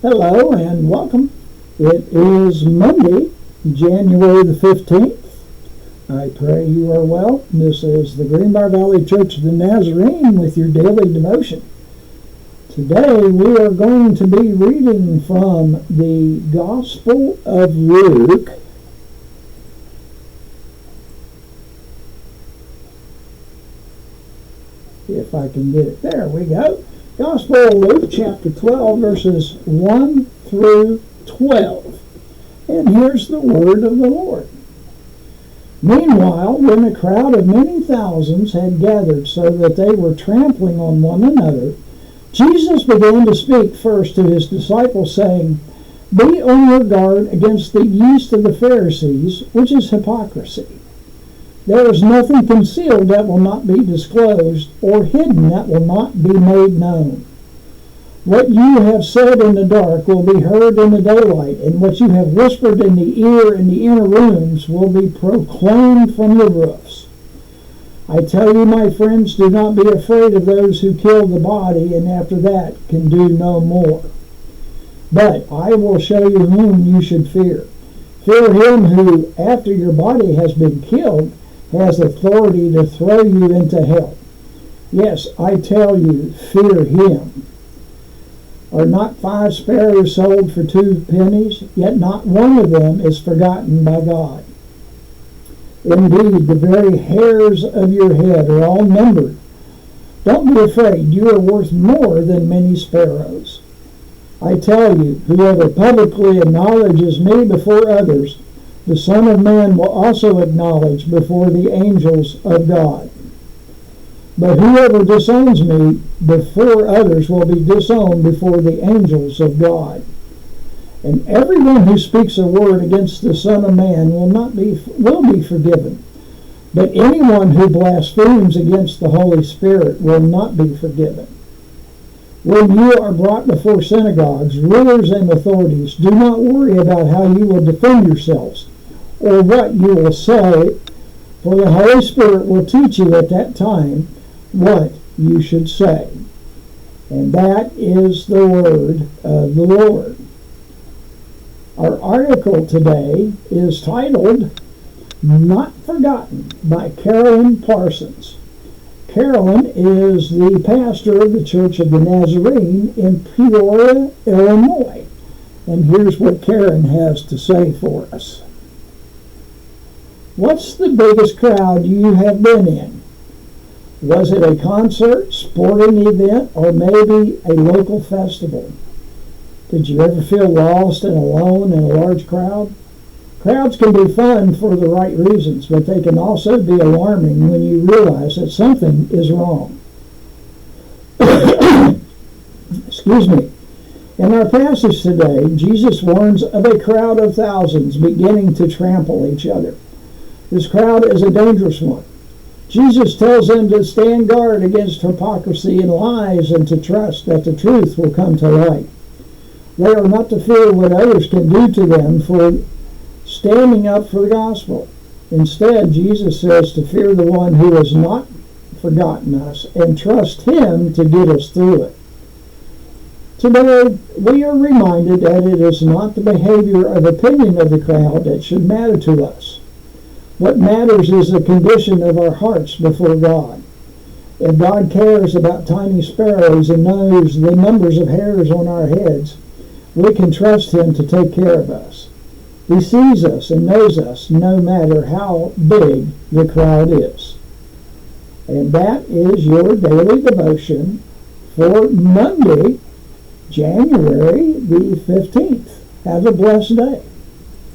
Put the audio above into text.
Hello and welcome. It is Monday, January the 15th. I pray you are well. This is the Greenbrier Valley Church of the Nazarene with your daily devotion. Today we are going to be reading from the Gospel of Luke, if I can get it. There we go. Gospel of Luke, chapter 12, verses 1 through 12. And here's the word of the Lord. Meanwhile, when a crowd of many thousands had gathered so that they were trampling on one another, Jesus began to speak first to his disciples, saying, "Be on your guard against the yeast of the Pharisees, which is hypocrisy. There is nothing concealed that will not be disclosed, or hidden that will not be made known. What you have said in the dark will be heard in the daylight, and what you have whispered in the ear in the inner rooms will be proclaimed from the roofs. I tell you, my friends, do not be afraid of those who kill the body, and after that can do no more. But I will show you whom you should fear. Fear him who, after your body has been killed, has authority to throw you into hell. Yes, I tell you, fear him. Are not 5 sparrows sold for 2 pennies? Yet not one of them is forgotten by God. Indeed, the very hairs of your head are all numbered. Don't be afraid, you are worth more than many sparrows. I tell you, whoever publicly acknowledges me before others, the Son of Man will also acknowledge before the angels of God. But whoever disowns me before others will be disowned before the angels of God. And everyone who speaks a word against the Son of Man will be forgiven. But anyone who blasphemes against the Holy Spirit will not be forgiven. When you are brought before synagogues, rulers and authorities, do not worry about how you will defend yourselves or what you will say, for the Holy Spirit will teach you at that time what you should say. And that is the word of the Lord. Our article today is titled, Not Forgotten, by Carolyn Parsons. Carolyn is the pastor of the Church of the Nazarene in Peoria, Illinois. And here's what Karen has to say for us. What's the biggest crowd you have been in? Was it a concert, sporting event, or maybe a local festival? Did you ever feel lost and alone in a large crowd? Crowds can be fun for the right reasons, but they can also be alarming when you realize that something is wrong. Excuse me. In our passage today, Jesus warns of a crowd of thousands beginning to trample each other. This crowd is a dangerous one. Jesus tells them to stand guard against hypocrisy and lies and to trust that the truth will come to light. They are not to fear what others can do to them for standing up for the gospel. Instead, Jesus says to fear the one who has not forgotten us and trust him to get us through it. Today, we are reminded that it is not the behavior or opinion of the crowd that should matter to us. What matters is the condition of our hearts before God. If God cares about tiny sparrows and knows the numbers of hairs on our heads, we can trust him to take care of us. He sees us and knows us no matter how big the crowd is. And that is your daily devotion for Monday, January the 15th. Have a blessed day.